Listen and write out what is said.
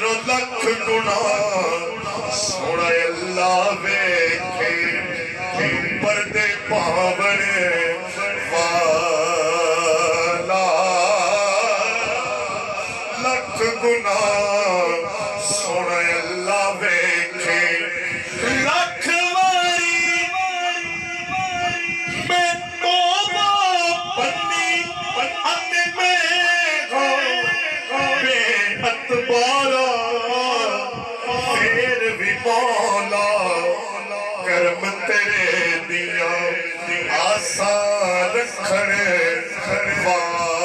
हजारों लख गुना सोना अल्लाह वेखे पर्दे पावने वाला लख गुना सोना अल्लाह वेखे लख वारी मैं तो बन्नी अन्य में बेअतबारा फिर भी मौला करम तेरे दिया आसा रखने वाला